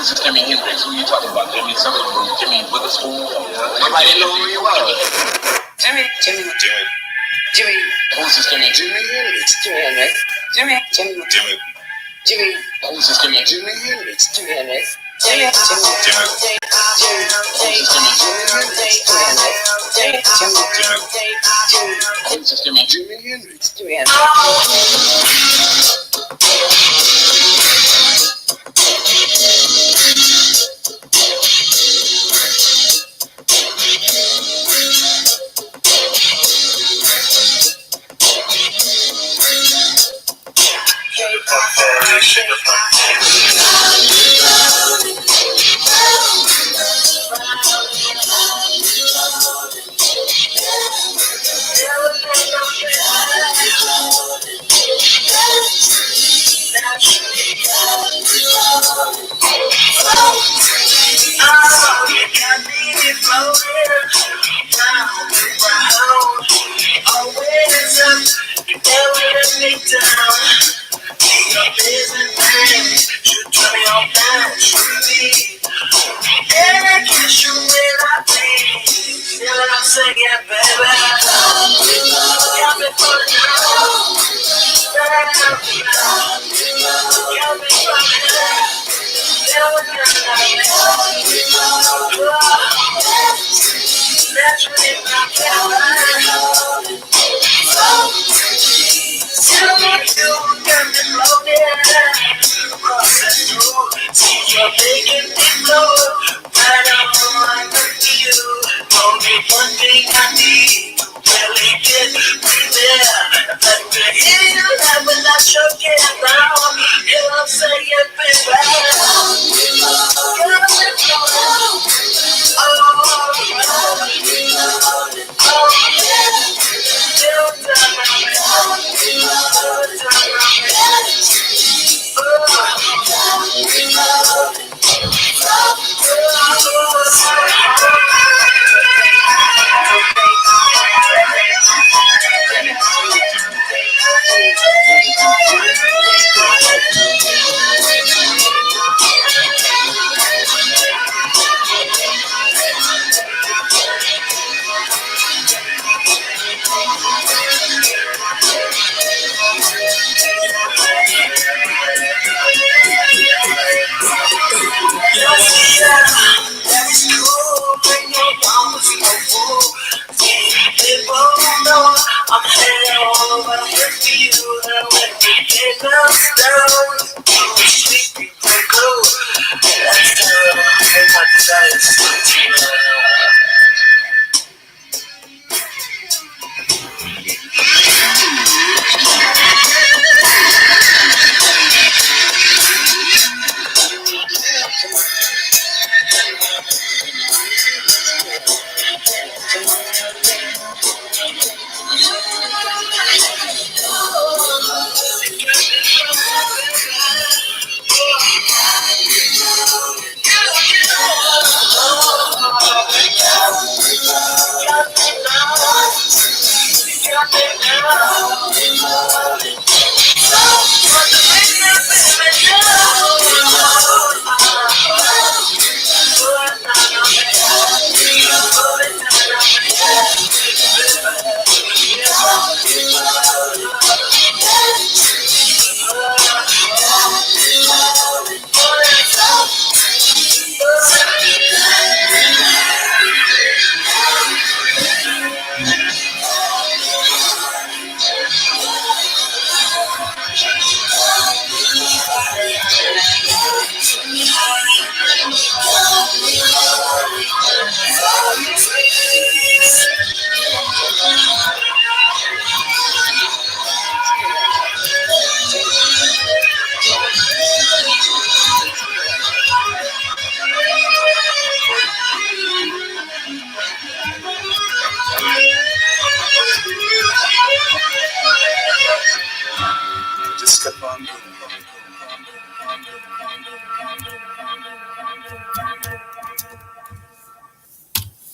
Who's this Jimi Hendrix? Who you talking about? Jimmy Witherspoon? Nobody didn't know who he was. Jimmy. Who's this Jimi? Jimi Hendrix. Jimi. Who's this Jimi? Jimi Hendrix. Who's this Jimi? Jimi Hendrix.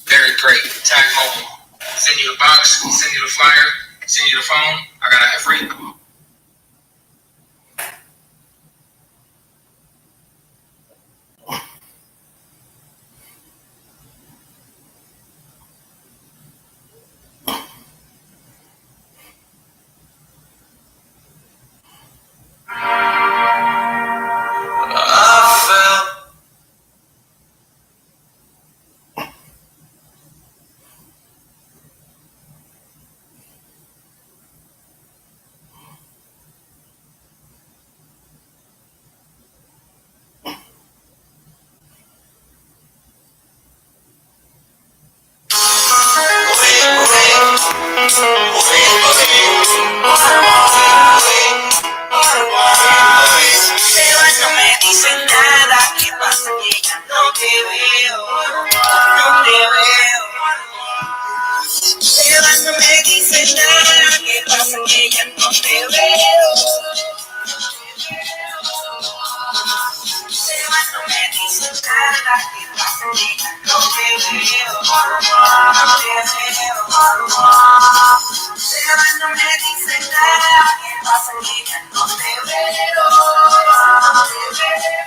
Very great. Tag mobile. Send you the box, send you the flyer, send you the phone. I got it free. veo. No me dicen nada, ¿qué pasa? No te veo, no te veo. No me dicen nada, ¿qué pasa? No te veo, no te veo.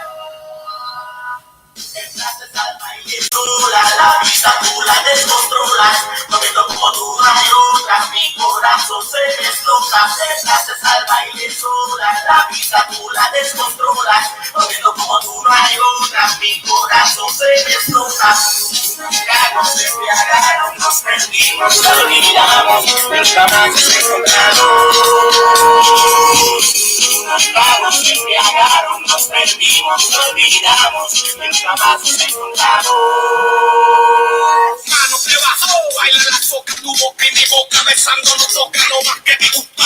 Entraste al baile sola, la vista tú la descontrolas, no viendo como tú rayuras, mi corazón se desloca. Entraste al baile sola, la vista tú la descontrolas, no viendo como tú rayuras, mi corazón se desloca. Nos embriagaron, nos perdimos, nos olvidamos, nunca más nos encontramos. Nos vamos, nos embriagaron, nos perdimos, nos olvidamos, nunca más nos encontramos. Mano se bajó, baila la soca, tu boca y mi boca besando no toca lo más que te gusta,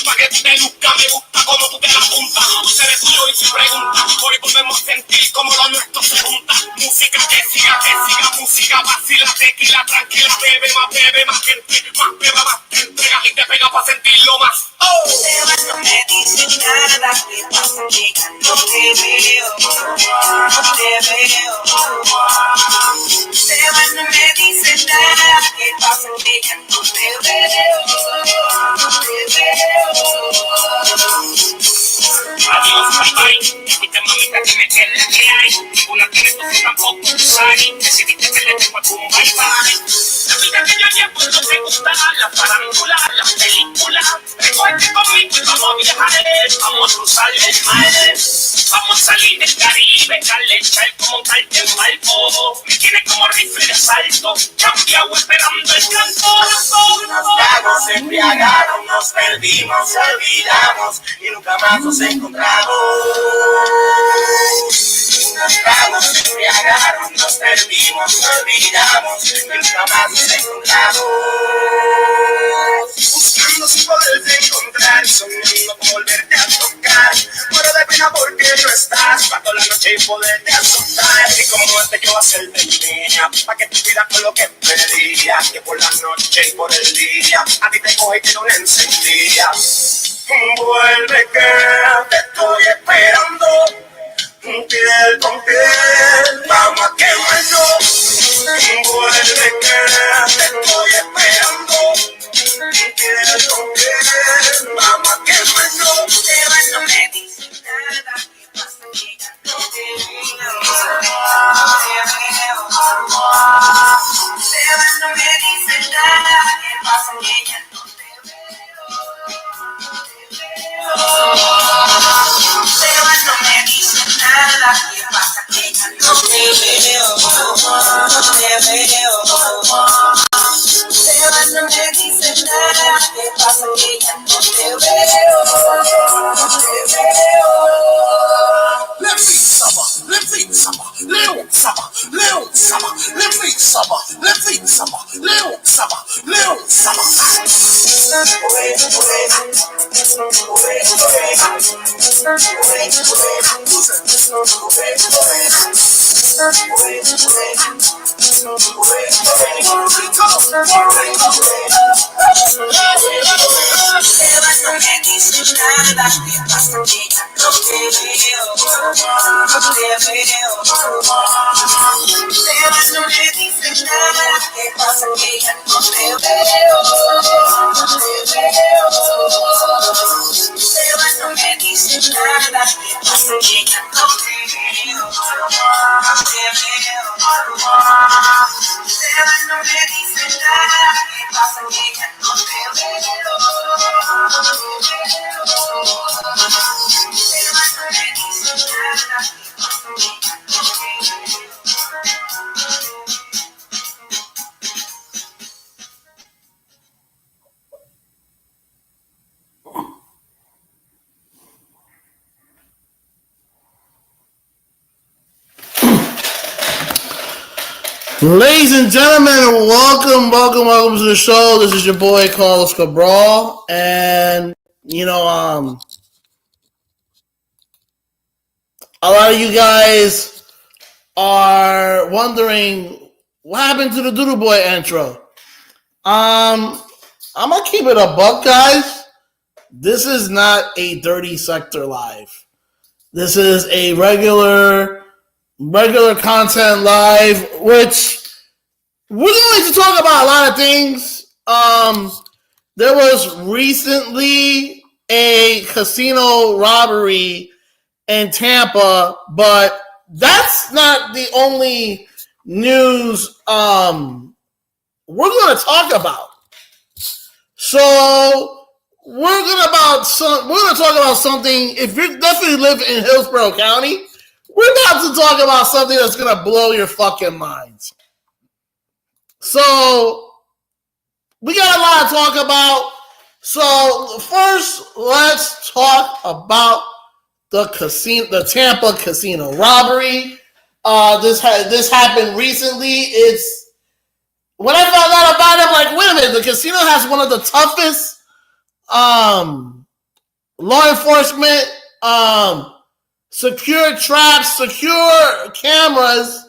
pa' que tú te luzca, me gusta como tú te la juntas, tú se tuyo y sin pregunta, hoy volvemos a sentir como lo nuestro se junta, música que siga, música vacila, tequila, tranquila, bebe más gente, más beba, más te entrega y te pega pa' sentirlo más. Oh. No me dicen nada, ¿qué pasa? No te veo, no te veo. No me dicen nada, ¿qué pasa? No te veo, no te veo. Adiós, bye bye, escucha mamita, dime qué es la que hay, ninguna tiene tu tampoco tu sari, decidiste que le tengo a tu bye bye. La vida que yo llevo no te gusta, la farándula, la película, recuerde conmigo y vamos a viajar, vamos a cruzar el mar, vamos a salir del Caribe, darle charco, montarte en barco, me tiene como rifle de asalto, cambiado esperando el canto. Nos tragos se embriagaron, nos perdimos, nos olvidamos y nunca más nos encontramos. Nos tragos se embriagaron, nos perdimos, nos olvidamos y nunca más nos encontramos. Buscando sin poderte encontrar, soñando con volverte a tocar, muero de pena porque no estás, pa' toda la noche y poderte azotar, y como este yo hacerte mía, pa' que tú pidas con lo que pedías, que por la noche y por el día, a ti te coge y te lo encendía. Vuelve que te estoy esperando, piel con piel, vamos a quemarnos. Vuelve que te estoy esperando, piel con piel, vamos a quemarnos. No me dicen nada, ¿qué pasa? No te veo, no me dicen nada, ¿qué pasa? No te no me dicen nada, ¿qué pasa? No te veo, no te veo. No me dicen nada, ¿qué pasa? No te veo, no te veo. Leon Saba, Leon Saba. Ladies and gentlemen, welcome to the show. This is your boy Carlos Cabral, and a lot of you guys are wondering what happened to the Doodle Boy intro. I'm gonna keep it a buck, guys. this is not a Dirty Sector Live. This is a regular content live, which we're going to talk about a lot of things. There was recently a casino robbery in Tampa, but that's not the only news we're going to talk about. So we're going to talk about something. If you definitely live in Hillsborough County, we're about to talk about something that's going to blow your fucking minds. So we got a lot to talk about. So first, let's talk about the Tampa casino robbery. This happened recently. When I found out about it, I'm like, wait a minute, the casino has one of the toughest law enforcement secure traps, secure cameras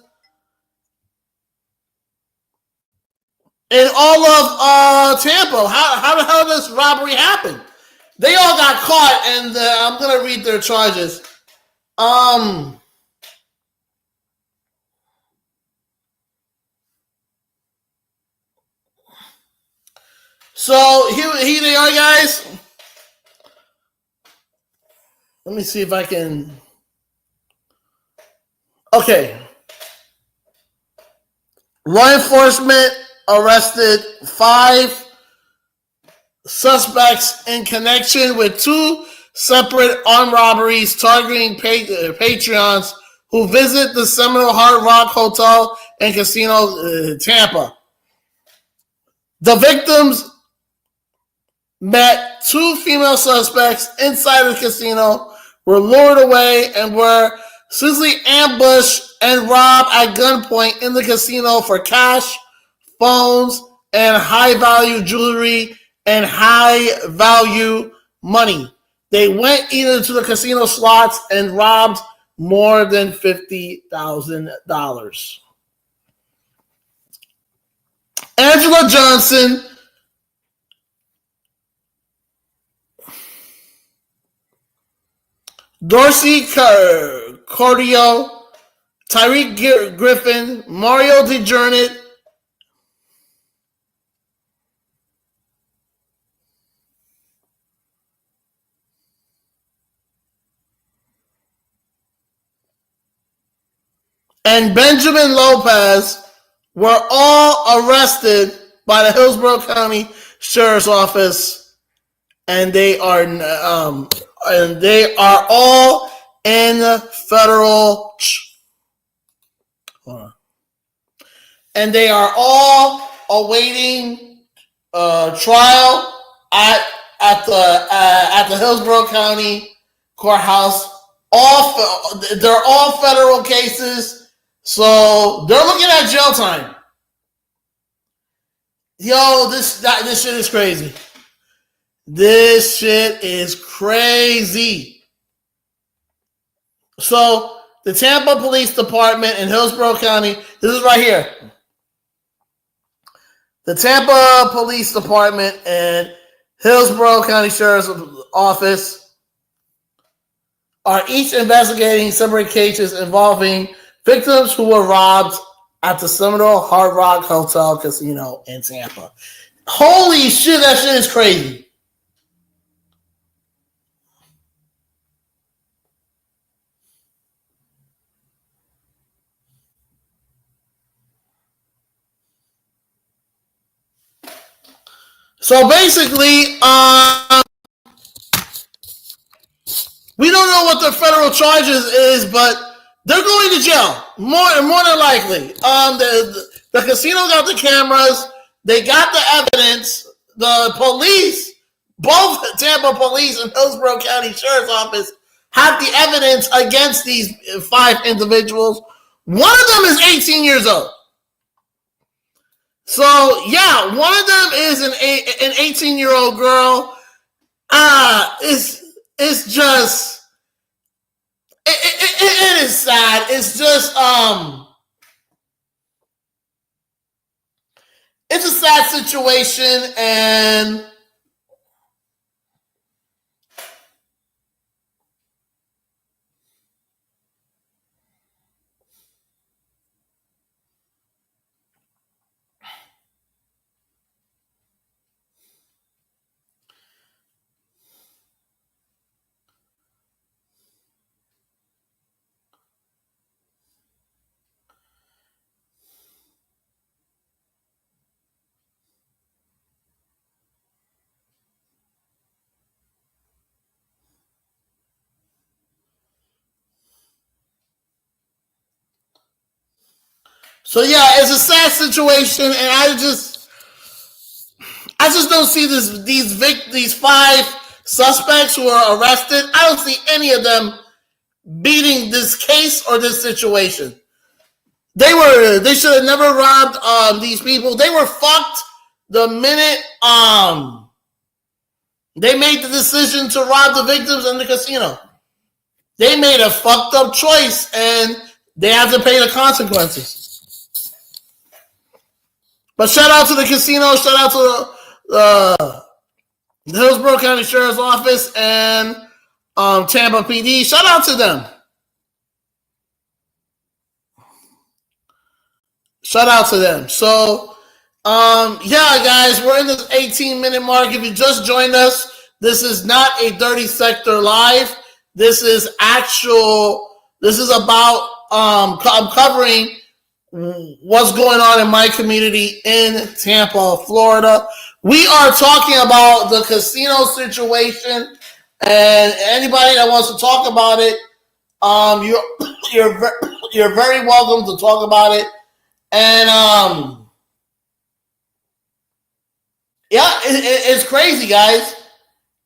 in all of Tampa. How the hell did this robbery happen? They all got caught, and I'm going to read their charges. So here they are, guys. Let me see if I can. Okay. Law enforcement arrested 5 suspects in connection with 2 separate armed robberies targeting patrons who visit the Seminole Hard Rock Hotel and Casino Tampa. The victims met 2 female suspects inside the casino, were lured away, and were seriously ambushed and robbed at gunpoint in the casino for cash, phones, and high-value jewelry and high-value money. They went into the casino slots and robbed more than $50,000. Angela Johnson, Dorsey Cordio, Tyreek Griffin, Mario DeJournette, and Benjamin Lopez were all arrested by the Hillsborough County Sheriff's Office, and they are all in federal. And they are all awaiting trial at the Hillsborough County Courthouse. They're all federal cases, so they're looking at jail time. Yo, this shit is crazy. This shit is crazy. So the Tampa Police Department in Hillsborough County, this is right here. The Tampa Police Department and Hillsborough County Sheriff's Office are each investigating separate cases involving victims who were robbed at the Seminole Hard Rock Hotel Casino in Tampa. Holy shit, that shit is crazy. So basically, we don't know what the federal charges is, but they're going to jail more than likely. The casino got the cameras, they got the evidence. The police, both Tampa Police and Hillsborough County Sheriff's Office, have the evidence against these 5 individuals. One of them is 18 years old. So yeah, one of them is an 18-year-old girl. It's just it is sad. It's just it's a sad situation, and So yeah, it's a sad situation, and I just don't see these 5 suspects who are arrested. I don't see any of them beating this case or this situation. They should have never robbed these people. They were fucked the minute they made the decision to rob the victims in the casino. They made a fucked up choice, and they have to pay the consequences. But shout out to the casino, shout out to the Hillsborough County Sheriff's Office and Tampa PD. Shout out to them. Shout out to them. So, yeah, guys, we're in this 18-minute mark. If you just joined us, this is not a Dirty Sector Live. This is about I'm covering what's going on in my community in Tampa, Florida. We are talking about the casino situation, and anybody that wants to talk about it, you're very welcome to talk about it. And yeah, it's crazy, guys.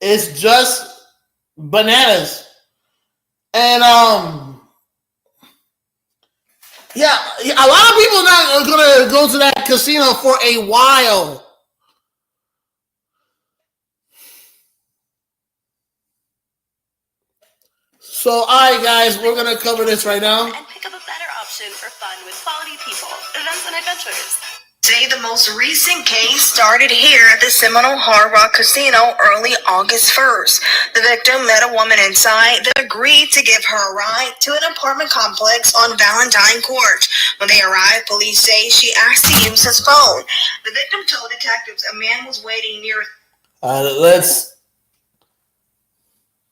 It's just bananas. And yeah, a lot of people not gonna go to that casino for a while. So, all right, guys, we're gonna cover this right now. And pick up a better option for fun with quality people, events, and adventures. Today, the most recent case started here at the Seminole Hard Rock Casino early August 1st. The victim met a woman inside that agreed to give her a ride to an apartment complex on Valentine Court. When they arrived, police say she asked to use his phone. The victim told detectives a man was waiting near.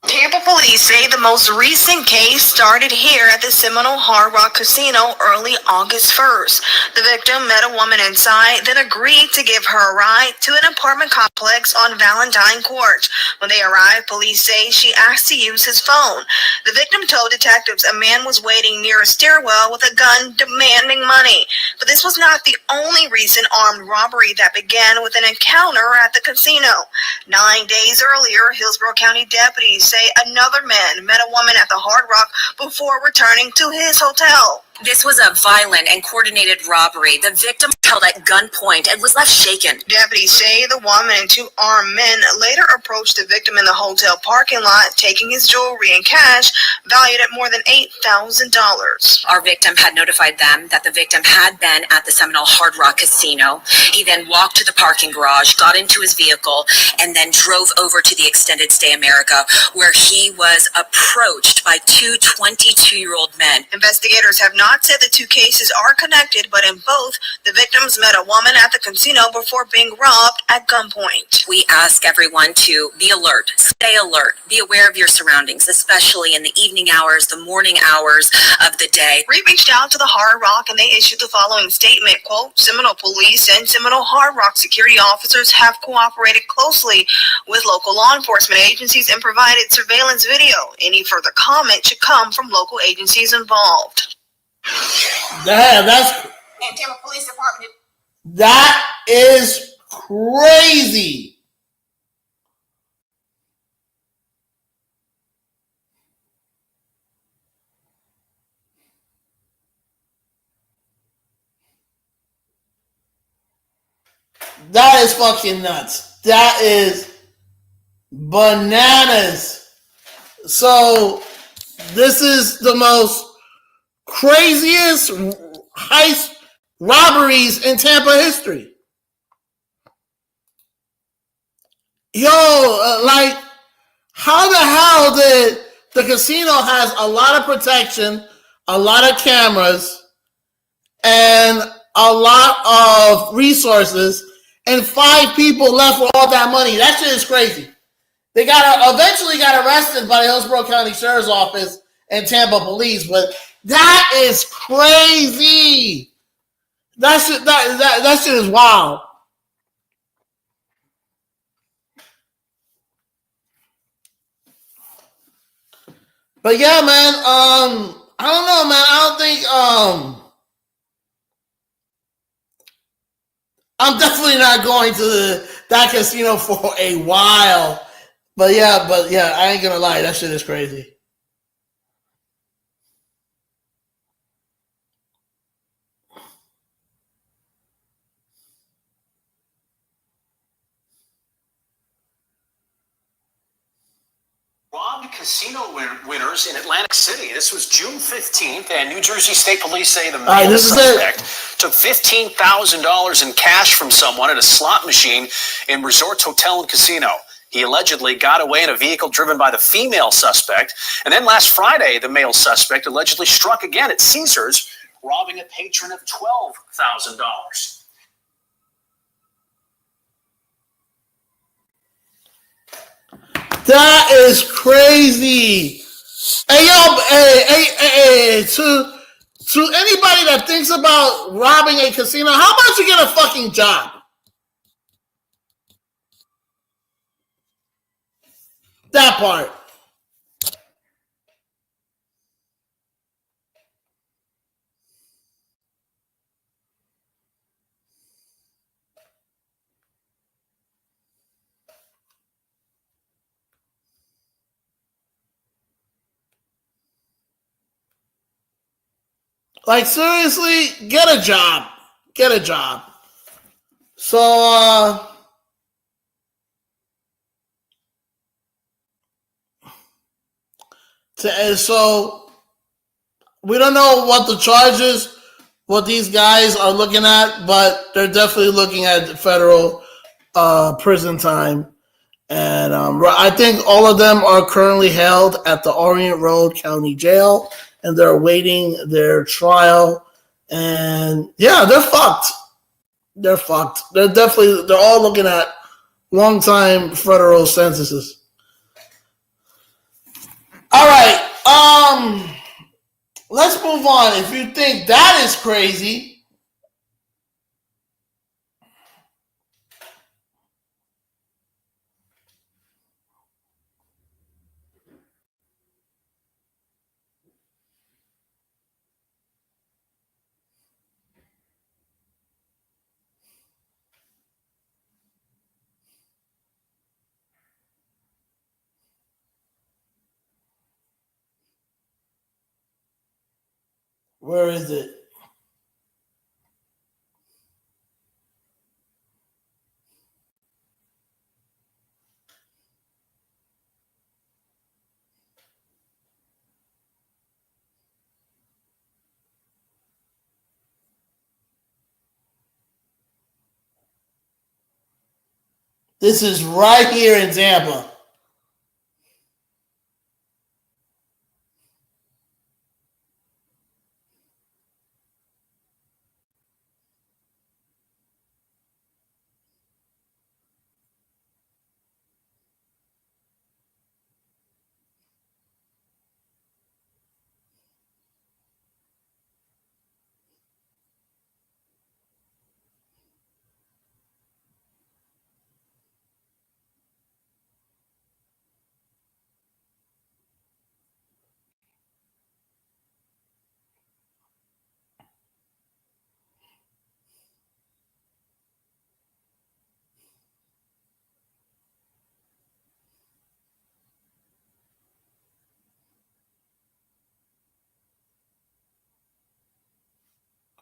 Tampa police say the most recent case started here at the Seminole Hard Rock Casino early August 1st. The victim met a woman inside that agreed to give her a ride to an apartment complex on Valentine Court. When they arrived, police say she asked to use his phone. The victim told detectives a man was waiting near a stairwell with a gun demanding money. But this was not the only recent armed robbery that began with an encounter at the casino. 9 days earlier, Hillsborough County deputies say another man met a woman at the Hard Rock before returning to his hotel. This was a violent and coordinated robbery. The victim held at gunpoint and was left shaken. Deputies say the woman and 2 armed men later approached the victim in the hotel parking lot, taking his jewelry and cash valued at more than $8,000. Our victim had notified them that the victim had been at the Seminole Hard Rock Casino. He then walked to the parking garage, got into his vehicle, and then drove over to the Extended Stay America, where he was approached by 2 22-year-old men. Investigators have not said the 2 cases are connected, but in both, the victims met a woman at the casino before being robbed at gunpoint. We ask everyone to be alert, stay alert, be aware of your surroundings, especially in the evening hours, the morning hours of the day. We reached out to the Hard Rock and they issued the following statement, quote, Seminole Police and Seminole Hard Rock security officers have cooperated closely with local law enforcement agencies and provided surveillance video. Any further comment should come from local agencies involved. That's And Tampa Police Department. That is crazy. That is fucking nuts. That is bananas. So, this is the most craziest heist robberies in Tampa history. Yo, like, how the hell did the casino has a lot of protection, a lot of cameras, and a lot of resources, and 5 people left with all that money? That shit is crazy. They eventually got arrested by the Hillsborough County Sheriff's Office and Tampa Police, but that is crazy. That shit is wild. But yeah, man, I don't know, man. I don't think I'm definitely not going to that casino for a while. But yeah, I ain't gonna lie, that shit is crazy. Robbed casino winners in Atlantic City. This was June 15th, and New Jersey State Police say the male suspect took $15,000 in cash from someone at a slot machine in Resorts Hotel and Casino. He allegedly got away in a vehicle driven by the female suspect. And then last Friday, the male suspect allegedly struck again at Caesars, robbing a patron of $12,000. That is crazy. Hey, yo, hey, to anybody that thinks about robbing a casino, how about you get a fucking job? That part. Like, seriously, get a job. Get a job. So, so we don't know what the charges, what these guys are looking at, but they're definitely looking at federal prison time. And I think all of them are currently held at the Orient Road County Jail, and they're awaiting their trial. And yeah, they're fucked. They're fucked. They're all looking at long time federal sentences. All right. Let's move on. If you think that is crazy, where is it? This is right here in Tampa.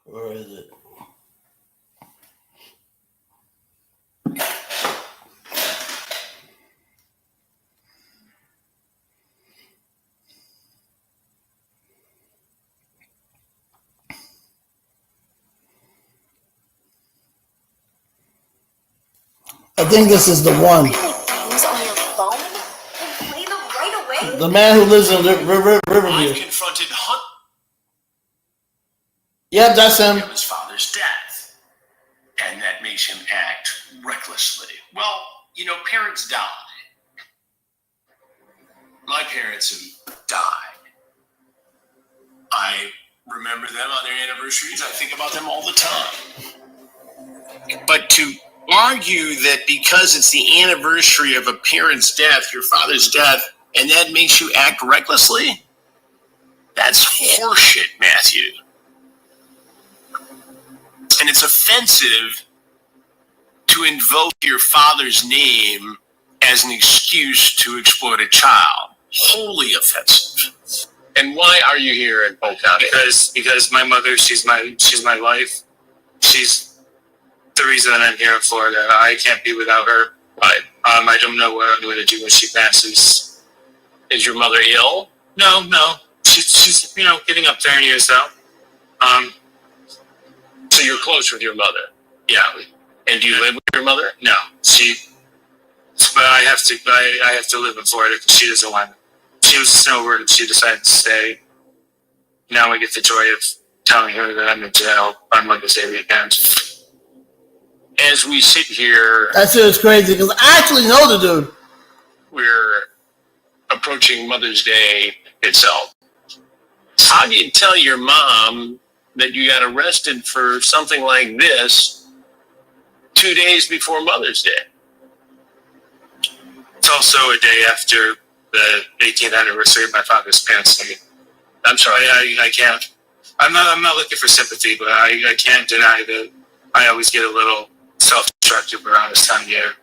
Where is it? I think this is the one. Games on your phone and play them right away? The man who lives in Riverview. I've confronted Hunt. Yep, that's him. His father's death, and that makes him act recklessly. Well, you know, parents die. My parents have died. I remember them on their anniversaries. I think about them all the time. But to argue that because it's the anniversary of a parent's death, your father's death, and that makes you act recklessly, that's horseshit, Matthew. And it's offensive to invoke your father's name as an excuse to exploit a child. Wholly offensive. And why are you here in Polk County? Because my mother, she's my life. She's the reason that I'm here in Florida. I can't be without her. Right. I don't know what I'm going to do when she passes. Is your mother ill? No. She's getting up there in years though. So you're close with your mother? Yeah. And do you live with your mother? No. But I have to live in Florida because she doesn't want. She was a snowbird and she decided to stay. Now I get the joy of telling her that I'm in jail on Mother's Day weekend. As we sit here, that shit is crazy because I actually know the dude. We're approaching Mother's Day itself. How do you tell your mom that you got arrested for something like this 2 days before Mother's Day? It's also a day after the 18th anniversary of my father's passing. I'm sorry, I can't. I'm not looking for sympathy, but I can't deny that I always get a little self-destructive around this time of year.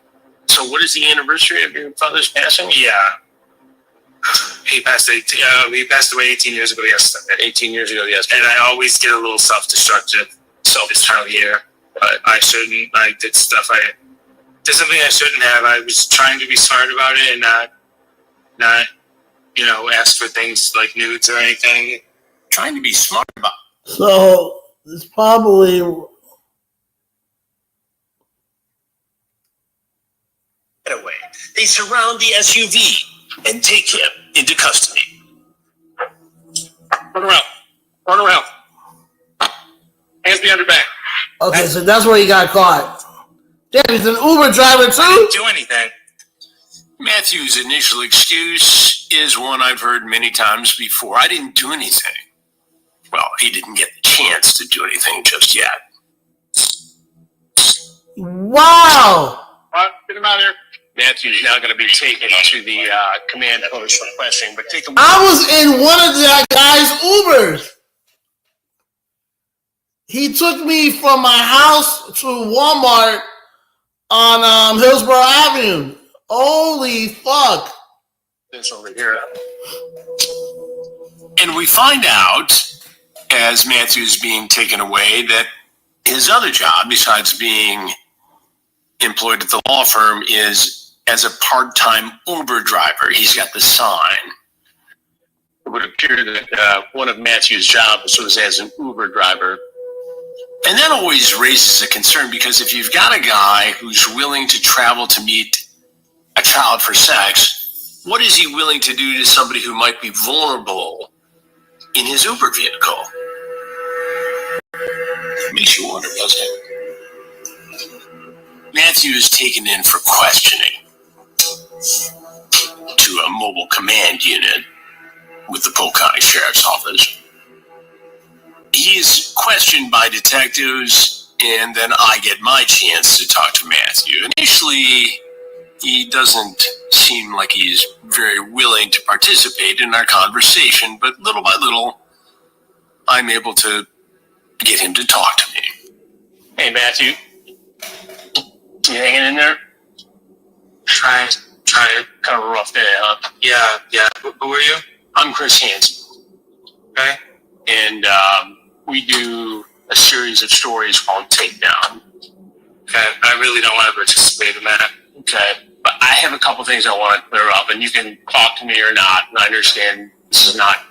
So what is the anniversary of your father's passing? Yeah. He passed away 18 years ago yesterday. 18 years ago yesterday. And I always get a little self-destructive this time of year. But I shouldn't. I did stuff did something I shouldn't have. I was trying to be smart about it and not ask for things like nudes or anything. Trying to be smart about it. So it's probably away. They surround the SUV and take him into custody. Turn around. Hands behind your back. okay. So that's where he got caught. Damn, he's an Uber driver too. I didn't do anything. Matthew's initial excuse is one I've heard many times before. I didn't do anything. Well, he didn't get the chance to do anything just yet. Wow. Get him out of here. Matthew's now going to be taken to the command post for questioning, but take a look. I was in one of that guy's Ubers. He took me from my house to Walmart on Hillsborough Avenue. Holy fuck. This over here. And we find out, as Matthew's being taken away, that his other job, besides being employed at the law firm, is as a part-time Uber driver. He's got the sign. It would appear that one of Matthew's jobs was as an Uber driver. And that always raises a concern, because if you've got a guy who's willing to travel to meet a child for sex, what is he willing to do to somebody who might be vulnerable in his Uber vehicle? It makes you wonder, doesn't it? Matthew is taken in for questioning to a mobile command unit with the Polk County Sheriff's Office. He's questioned by detectives, and then I get my chance to talk to Matthew. Initially, he doesn't seem like he's very willing to participate in our conversation, but little by little, I'm able to get him to talk to me. Hey, Matthew. You hanging in there? Trying. Kind of a rough day, huh? Yeah. Who are you? I'm Chris Hansen. Okay. And we do a series of stories called Takedown. Okay. I really don't want to participate in that. Okay. But I have a couple things I want to clear up, and you can talk to me or not. And I understand this is not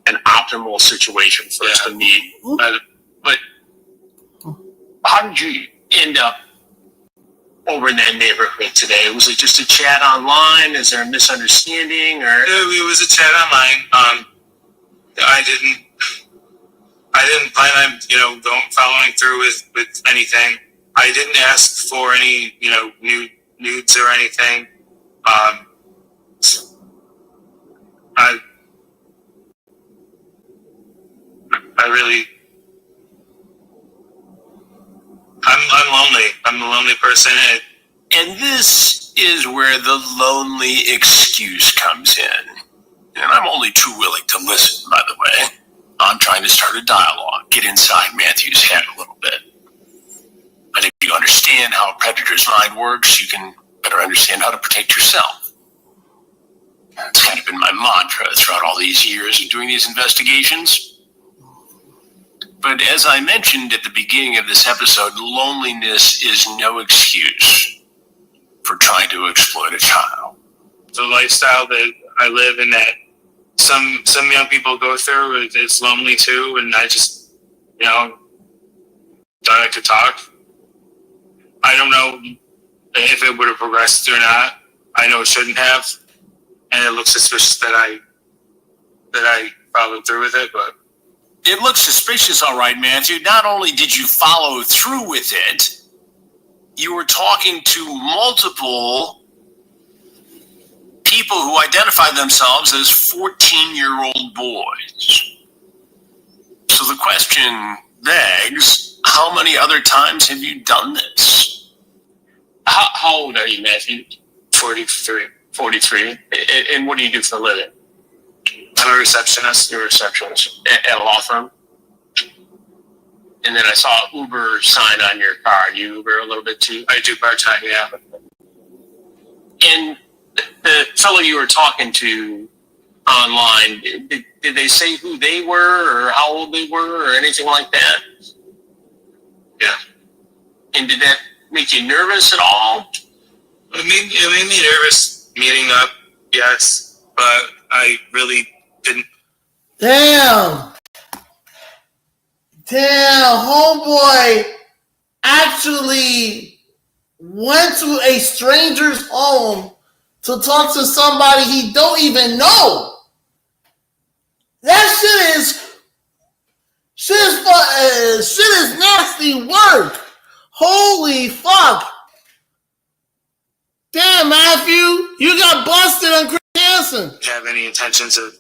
an optimal situation for us to meet. But how did you end up over in that neighborhood today? Was it just a chat online? Is there a misunderstanding, or? It was a chat online. I didn't plan on, following through with anything. I didn't ask for any, nudes or anything. I'm lonely. I'm a lonely person. And this is where the lonely excuse comes in. And I'm only too willing to listen, by the way. I'm trying to start a dialogue, get inside Matthew's head a little bit. I think if you understand how a predator's mind works, you can better understand how to protect yourself. That's kind of been my mantra throughout all these years of doing these investigations. But as I mentioned at the beginning of this episode, loneliness is no excuse for trying to exploit a child. The lifestyle that I live in, that some young people go through, it's lonely too, and I just, thought I could talk. I don't know if it would have progressed or not. I know it shouldn't have, and it looks suspicious that I followed through with it, but it looks suspicious, all right, Matthew. Not only did you follow through with it, you were talking to multiple people who identify themselves as 14-year-old boys. So the question begs, how many other times have you done this? How old are you, Matthew? 43. 43. And what do you do for a living? I'm a receptionist. You're a receptionist at a law firm? And then I saw an Uber sign on your car. Do you Uber a little bit too? I do part-time, yeah. And the fellow you were talking to online, did they say who they were or how old they were or anything like that? Yeah. And did that make you nervous at all? It made me nervous meeting up, yes, but I really didn't. Damn, homeboy actually went to a stranger's home to talk to somebody he don't even know. That shit is nasty work. Holy fuck. Damn, Matthew, you got busted on Chris Hansen. Have any intentions of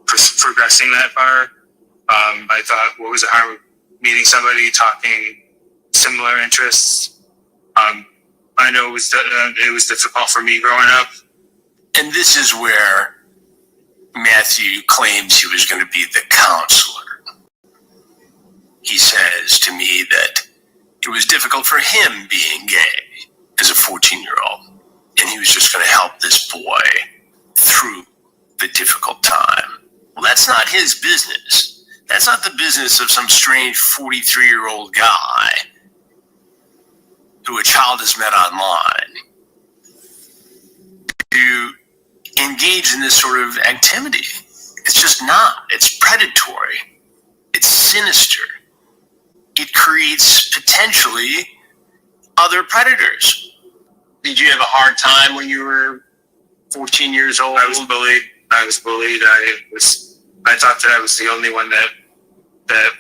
progressing that far? I thought, what was it, harm meeting somebody, talking similar interests? I know it was difficult for me growing up. And this is where Matthew claims he was going to be the counselor. He says to me that it was difficult for him being gay as a 14-year-old, and he was just going to help this boy through the difficult time. Well, that's not his business. That's not the business of some strange 43-year-old guy who a child has met online to engage in this sort of activity. It's just not. It's predatory. It's sinister. It creates potentially other predators. Did you have a hard time when you were 14 years old? I was bullied. I thought that I was the only one that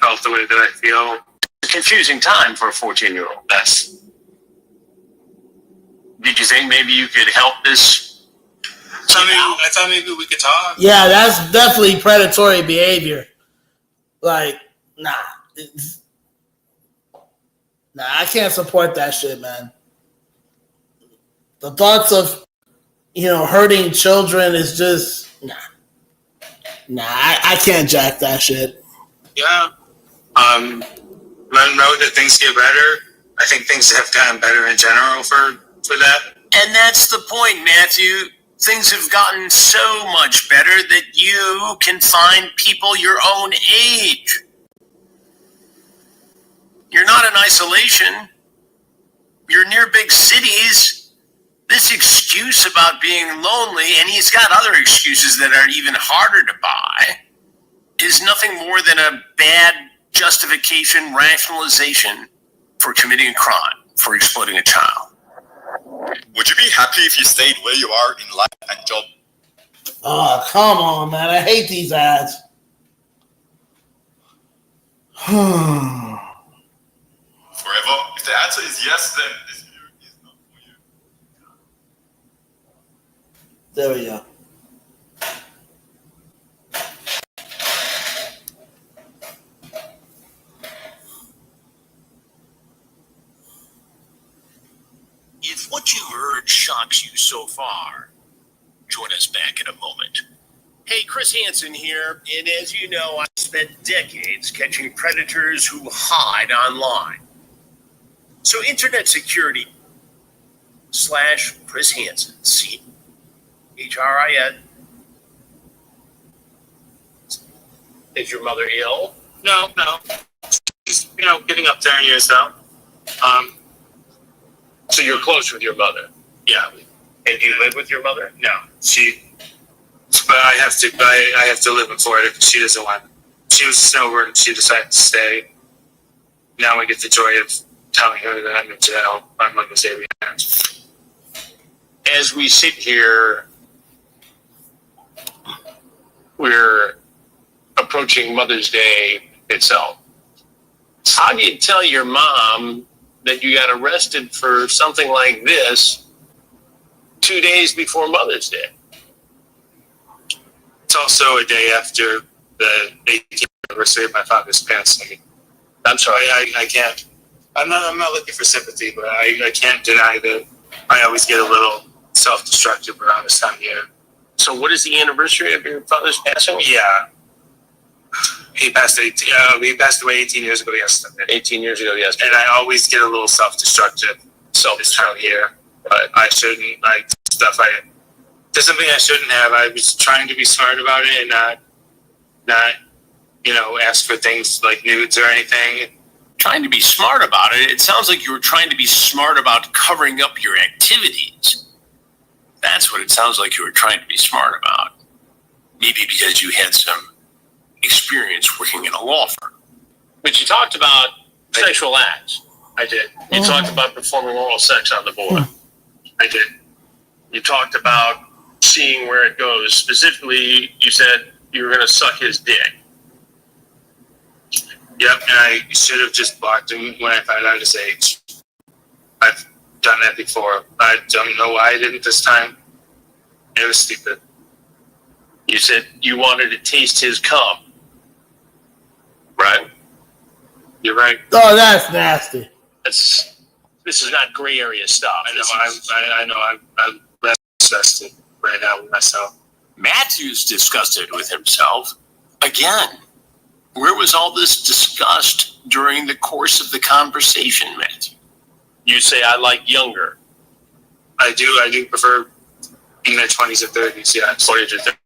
felt the way that I feel. It's a confusing time for a 14-year-old. Yes. Did you think maybe you could help this? I thought maybe we could talk. Yeah, that's definitely predatory behavior. Like, nah, I can't support that shit, man. The thoughts of, hurting children is just, I can't jack that shit. Yeah. Let them know that things get better. I think things have gotten better in general for that. And that's the point, Matthew. Things have gotten so much better that you can find people your own age. You're not in isolation. You're near big cities. This excuse about being lonely, and he's got other excuses that are even harder to buy, is nothing more than a bad justification, rationalization for committing a crime, for exploiting a child. Would you be happy if you stayed where you are in life and job? Oh, come on, man. I hate these ads. Forever? If the answer is yes, then this video is not for you. There we go. If what you heard shocks you so far, join us back in a moment. Hey, Chris Hansen here, and as you know, I've spent decades catching predators who hide online. So internet security / Chris Hansen, CHRIN. Is your mother ill? No. She's, getting up there in years though. So you're close with your mother? Yeah. And do you live with your mother? No. But I have to live with Florida because she doesn't want. She was snowbird and she decided to stay. Now I get the joy of telling her that I'm in jail. I'm like a saving hands. As we sit here, we're approaching Mother's Day itself. How do you tell your mom that you got arrested for something like this 2 days before Mother's Day? It's also a day after the 18th anniversary of my father's passing. I'm sorry, I can't. I'm not looking for sympathy, but I can't deny that I always get a little self-destructive around this time of year. So what is the anniversary of your father's passing? Yeah. He passed away 18 years ago yesterday. 18 years ago yesterday. And I always get a little self-destructive this time of year. But I shouldn't, there's something I shouldn't have. I was trying to be smart about it and not ask for things like nudes or anything. Trying to be smart about it? It sounds like you were trying to be smart about covering up your activities. That's what it sounds like you were trying to be smart about. Maybe because you had some experience working in a law firm. But you talked about sexual acts. I did. You talked about performing oral sex on the boy. I did. You talked about seeing where it goes. Specifically, you said you were going to suck his dick. Yep, and I should have just blocked him when I found out his age. I've done that before. I don't know why I didn't this time. It was stupid. You said you wanted to taste his cum. Right? You're right. Oh, that's nasty. This is not gray area stuff. I know. I'm less disgusted right now with myself. Matthew's disgusted with himself. Again, where was all this discussed during the course of the conversation, Matthew? You say I like younger. I do prefer in their 20s or 30s, yeah. 20s or 30s.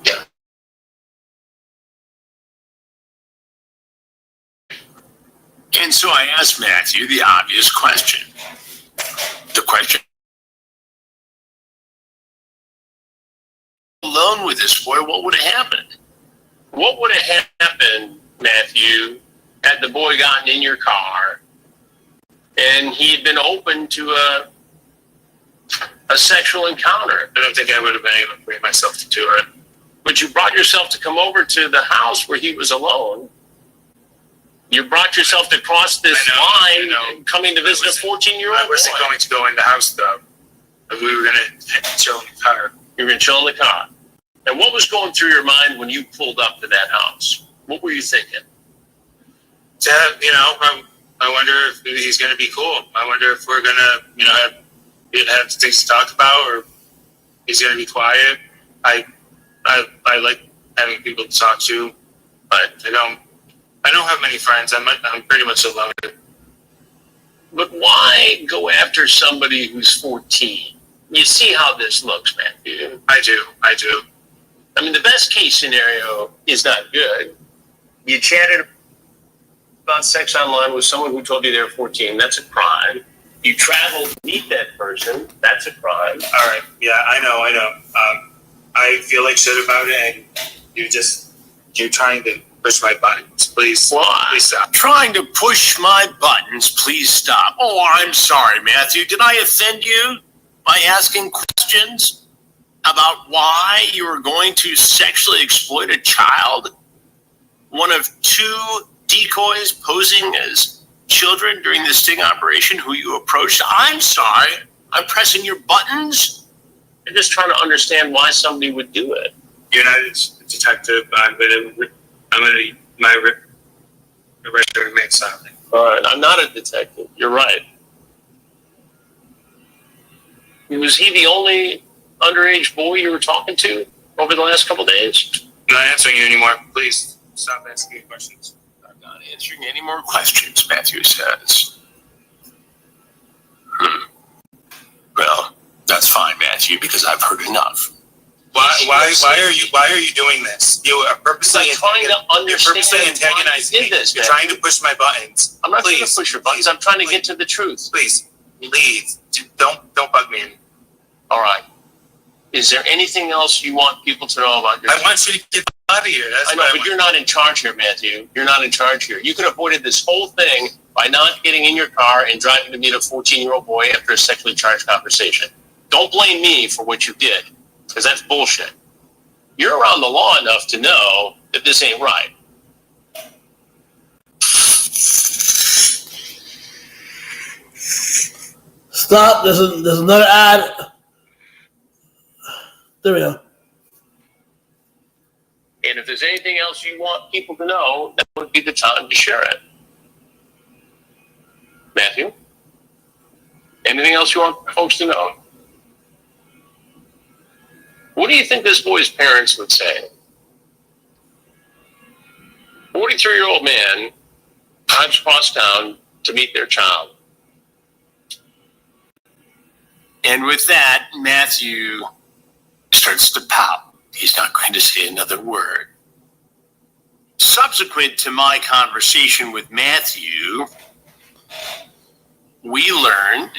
Yeah. And so I asked Matthew the obvious question. The question, alone with this boy, what would have happened? What would have happened, Matthew, had the boy gotten in your car and he had been open to a sexual encounter? I don't think I would have been able to bring myself to do it. But you brought yourself to come over to the house where he was alone. You brought yourself to cross this line coming to visit a 14-year-old boy. I wasn't going to go in the house, though. We were going to chill in the car. You were going to chill in the car. And what was going through your mind when you pulled up to that house? What were you thinking? I wonder if he's going to be cool. I wonder if we're going to, have things to talk about, or he's going to be quiet. I like having people to talk to, but I don't have many friends. I'm pretty much alone. But why go after somebody who's 14? You see how this looks, Matthew. I do. I mean, the best case scenario is not good. You chatted about sex online with someone who told you they were 14. That's a crime. You traveled to meet that person. That's a crime. All right. Yeah, I know. I feel like shit about it, and you're trying to push my buttons. Please stop. Trying to push my buttons, please stop. Oh, I'm sorry, Matthew. Did I offend you by asking questions about why you were going to sexually exploit a child? One of two decoys posing as children during the sting operation who you approached? I'm sorry. I'm pressing your buttons? I'm just trying to understand why somebody would do it. You're not a detective. My record remains silent. All right, I'm not a detective. You're right. Was he the only underage boy you were talking to over the last couple of days? I'm not answering you anymore. Please stop asking me questions. I'm not answering any more questions, Matthew says. Well, that's fine, Matthew, because I've heard enough. Why are you doing this? You are purposely trying to understand antagonizing me. this. You're trying to push my buttons. I'm not trying to push your buttons. I'm trying to get to the truth. Please, don't bug me. All right. Is there anything else you want people to know about your? I want you to get out of here. I know, but you're not in charge here, Matthew. You're not in charge here. You could have avoided this whole thing by not getting in your car and driving to meet a 14-year-old boy after a sexually charged conversation. Don't blame me for what you did, because that's bullshit. You're around the law enough to know that this ain't right. Stop. There's another ad. There we go. And if there's anything else you want people to know, that would be the time to share it. Matthew? Anything else you want folks to know? What do you think this boy's parents would say? 43-year-old man drives across town to meet their child. And with that, Matthew starts to pout. He's not going to say another word. Subsequent to my conversation with Matthew, we learned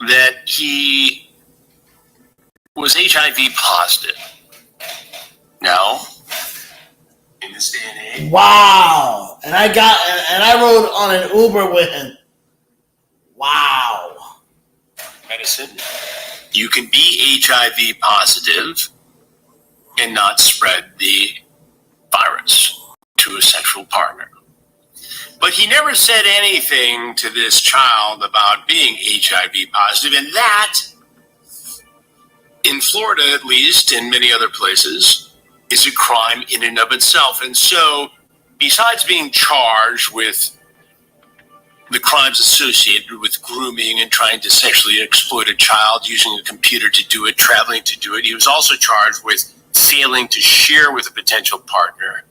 that he was HIV positive. Now, in this day and age. Wow. And I rode on an Uber with him. Wow. Medicine. You can be HIV positive and not spread the virus to a sexual partner. But he never said anything to this child about being HIV positive, and that, in Florida at least, and many other places, is a crime in and of itself. And so, besides being charged with the crimes associated with grooming and trying to sexually exploit a child, using a computer to do it, traveling to do it, he was also charged with failing to share with a potential partner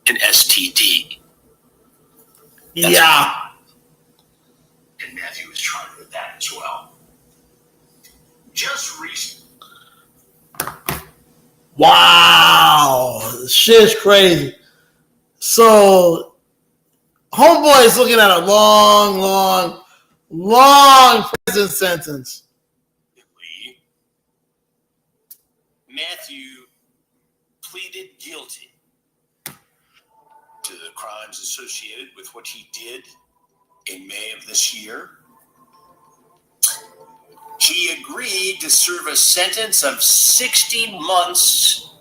an STD. Yeah. And Matthew was charged with that as well. Just recently. Wow. This shit's crazy. So, homeboy is looking at a long prison sentence. Matthew pleaded guilty to the crimes associated with what he did in May of this year. He agreed to serve a sentence of 60 months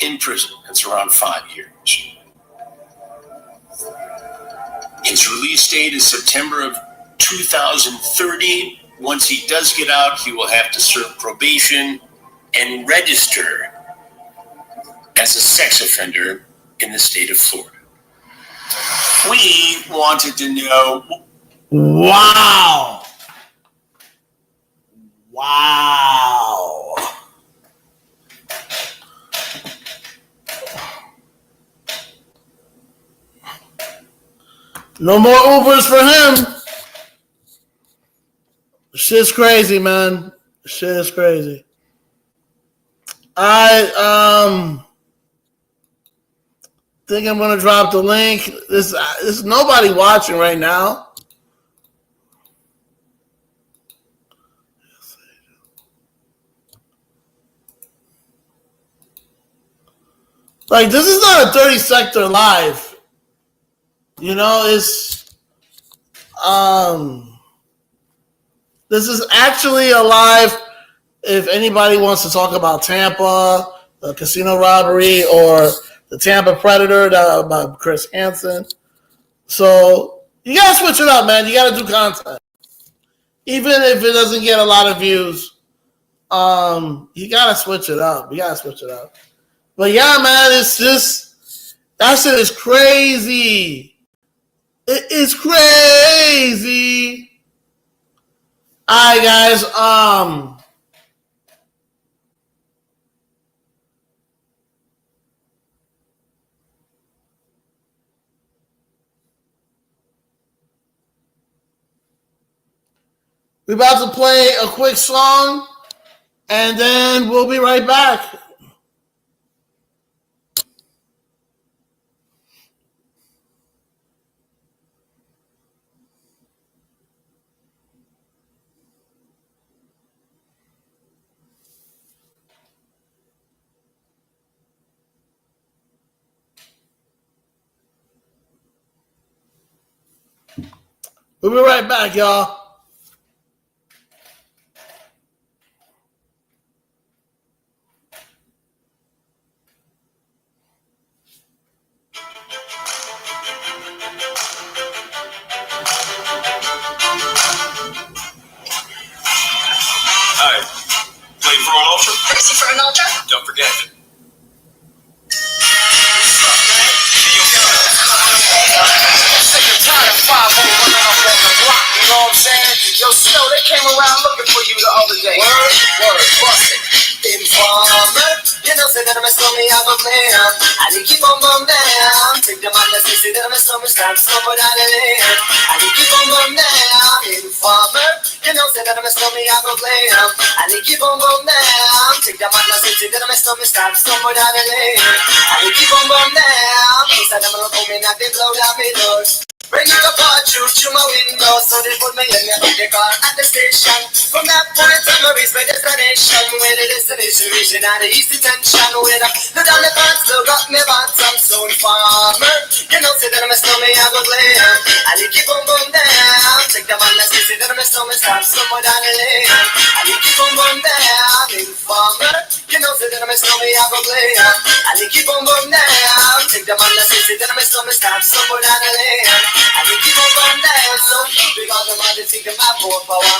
in prison. That's around 5 years. His release date is September of 2030. Once he does get out, he will have to serve probation and register as a sex offender in the state of Florida. We wanted to know. Wow. No more Ubers for him. Shit's crazy, man. Shit is crazy. I think I'm gonna drop the link. There's nobody watching right now. Like, this is not a 30 sector live. You know, it's this is actually a live. If anybody wants to talk about Tampa, the Casino Robbery, or the Tampa Predator by Chris Hansen. So you gotta switch it up, man. You gotta do content. Even if it doesn't get a lot of views, you gotta switch it up. But yeah, man, it's just, that shit is crazy. It is crazy. All right, guys. We're about to play a quick song, and then we'll be right back. We'll be right back, y'all. Hi. Playing for an ultra? Crazy for an ultra? Don't forget it. You know what I'm saying? Yo, Snow, they came around looking for you the other day. Word, bust it. Informer, you know, say that I'm a stormy, I go play. I need keep on going down. Take the man that say that I'm a stormy, stop somewhere down the lane. I need keep on going down. Informer, you know, say that I'm a stormy, I go play. I need keep on going down. Take the man that say that I'm a stormy, stop somewhere down the lane. I need keep on going down. He said I'm gonna come in and they blow down my doors. Bring it apart through my window, so they put me in the car at the station. From that point on, I reached my destination. Where the destination region at the east detention. Where the down the pants, look up my bottom. So informer, you know, say that I'm a stormy, I go play. I need keep on going down. Take the man that say that I'm a stormy, stop somewhere down the lane. I need keep on going down. Informer, you know, say that I'm a stormy, I go play. I need keep on going down. Take the man that say that I'm a stormy, stop somewhere down the lane. I need keep on going down, so because the man they think of my more power.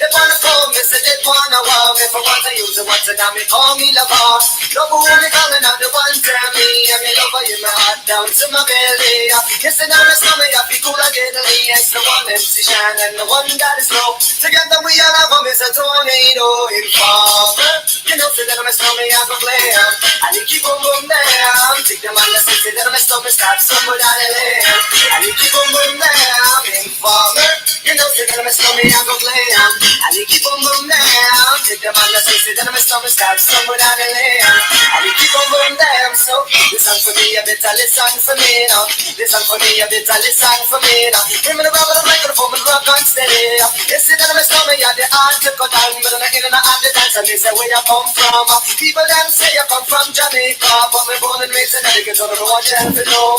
They wanna call me, say they wanna wow me. For once I use it, once and now me call me lover. Love who me calling out the one tell me. I'm your lover in my heart down to my belly. Yes, and now my stomach, I feel cool and deadly. Yes, the one MC Shine and the one that is low. Together we all have a Mr. Tornado Informer. You know, say that I'm a stormy, I go play. I need keep on going down. Take the man that say that I'm a stormy, stop somewhere down the lane. I need keep on going down. Informer. You know, say that I'm a stormy, I go play. I need keep on going down. Take the man that say that I'm a stormy, stop somewhere down the lane. I need keep on going down. So listen for me, you better listen for me now. Listen for me, you better listen for me now. Bring me the rubber, the microphone, and rock and steady. You see that I'm a stormy, you the hard to cut down. But I'm in and out the dance, and they say where you come from. People them say you come from Jamaica, but me born and raised in Connecticut, don't know what you have to know.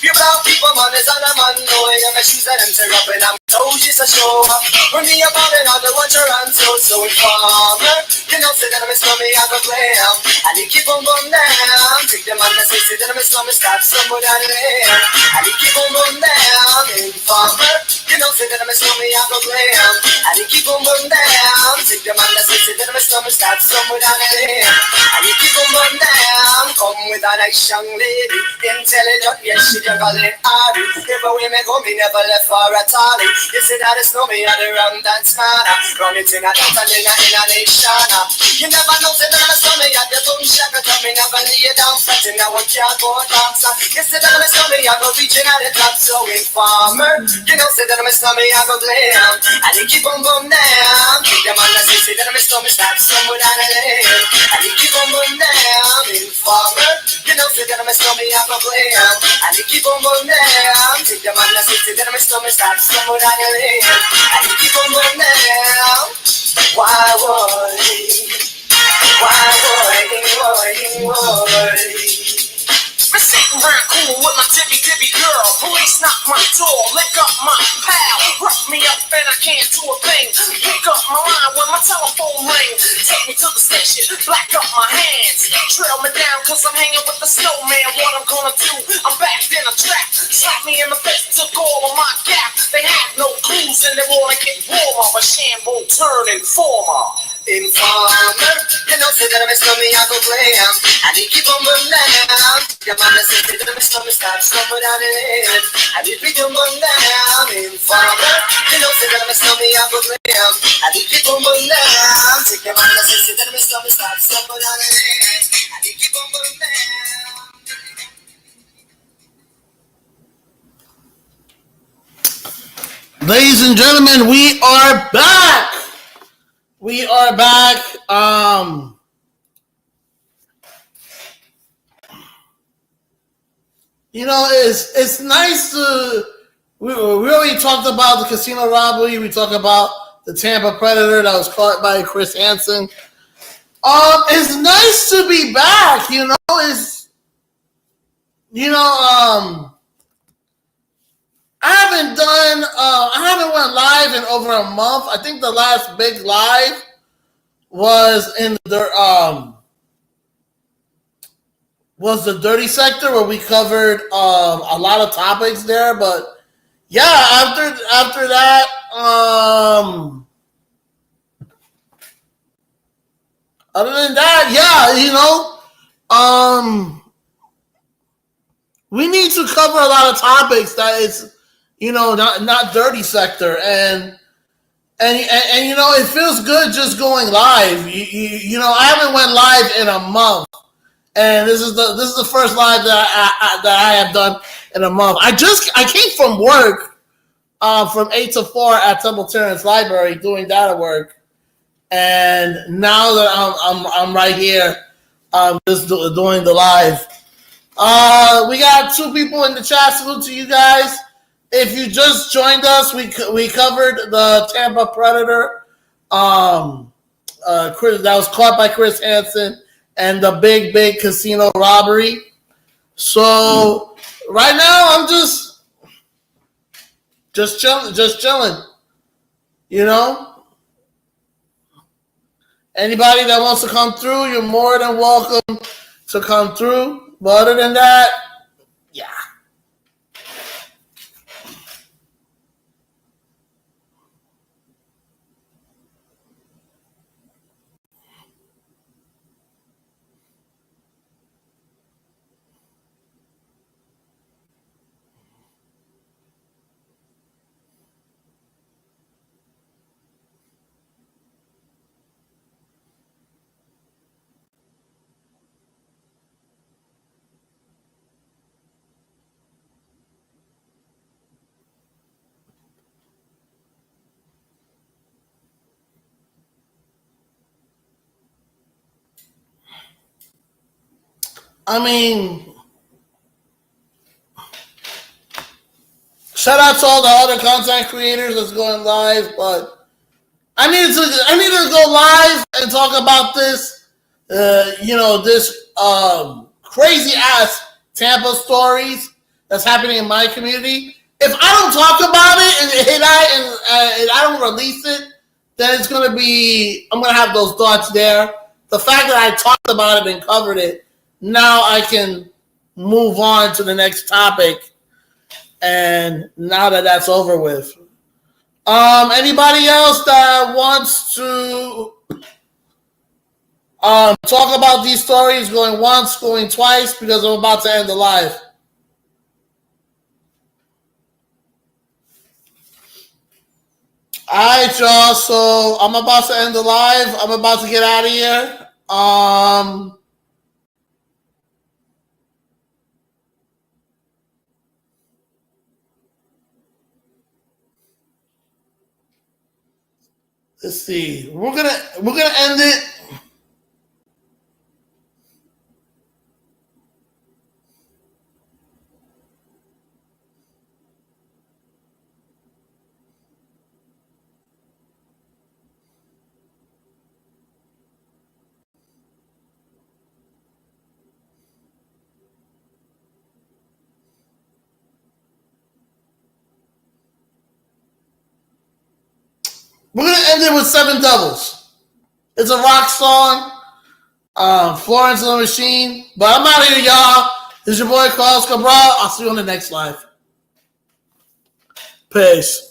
You brown people, man, is all a man know. You my shoes and them tear up, and I'm so just a show. When me a ballin' on the watcher and so informer. You know, say that I'm a stormy, I go play. I need keep on going down. Take the man that say that I'm a stormy, stop somewhere down the lane. I need keep on going down. Informer. You know, say that I'm a stormy, I go play. I need keep on going down. Take the man that say that I'm a stormy, stop somewhere down the lane. I need keep on going down. Come with a nice young lady, intelligent, yes, she can call it Ari. Every way me go, me never left for a tally. You see that it's no me at the rum dance man. Run it in a dance and in a nation. You never know, say that I'm a stormy at the boom shaka. Tell me never lay down flat in a one can't go dance. You see that I'm a stormy, I go reaching at the top, so informer. You know, say that I'm a stormy, I go play. And you keep on going down. Keep the man that say that I'm a stormy, stop somewhere down the lane. And you keep on going down. Informer. You know, say that I'm a stormy, I go play. And you keep on going down. Take the man that say that I'm a stormy, stop somewhere down the lane. And you keep on going down. Why would I'm sitting around cool with my tippy girl. Police knock my door, lick up my pal. Rough me up and I can't do a thing. Pick up my line when my telephone rings. Take me to the station, black up my hands. Trail me down cause I'm hanging with the snowman. What I'm gonna do, I'm back in a trap. Slap me in the face, took all of my gap. They have no clues and they wanna get warmer. A shamble turn informer. Informer, you know, say that I'm a stormy, I go play. I need keep on going down. Your man say that I'm a stormy, stop somewhere down the lane. I need keep on going down. Informer, you know, say that I'm a stormy, I go play. I need keep on going down. Take your man say that I'm a stormy, stop somewhere down the lane. I need keep on going down. Ladies and gentlemen, we are back. We are back. It's nice to. We already talked about the casino robbery. We talked about the Tampa Predator that was caught by Chris Hansen. It's nice to be back. I haven't went live in over a month. I think the last big live was in the dirty sector where we covered a lot of topics there. But yeah, after that, other than that, we need to cover a lot of topics that is, not dirty sector, and it feels good just going live. I haven't went live in a month, and this is the first live that I have done in a month. I came from work, from 8 to 4 at Temple Terrace Library doing data work, and now that I'm right here, just doing the live. We got 2 people in the chat. Salute to you guys. If you just joined us, we covered the Tampa Predator, that was caught by Chris Hansen, and the big casino robbery. So right now I'm just chilling. Anybody that wants to come through, you're more than welcome to come through. But other than that, yeah. I mean, shout out to all the other content creators that's going live, but I need to go live and talk about this, this crazy ass Tampa stories that's happening in my community. If I don't talk about it and I don't release it, then it's gonna be, I'm gonna have those thoughts there. The fact that I talked about it and covered it, now I can move on to the next topic. And now that that's over with, anybody else that wants to talk about these stories, going once, going twice, because I'm about to end the live. All right, y'all. So I'm about to end the live. I'm about to get out of here. Let's see. We're gonna end it. We're gonna end it with 7 Devils. It's a rock song. Florence and the Machine. But I'm out of here, y'all. This is your boy Carlos Cabral. I'll see you on the next live. Peace.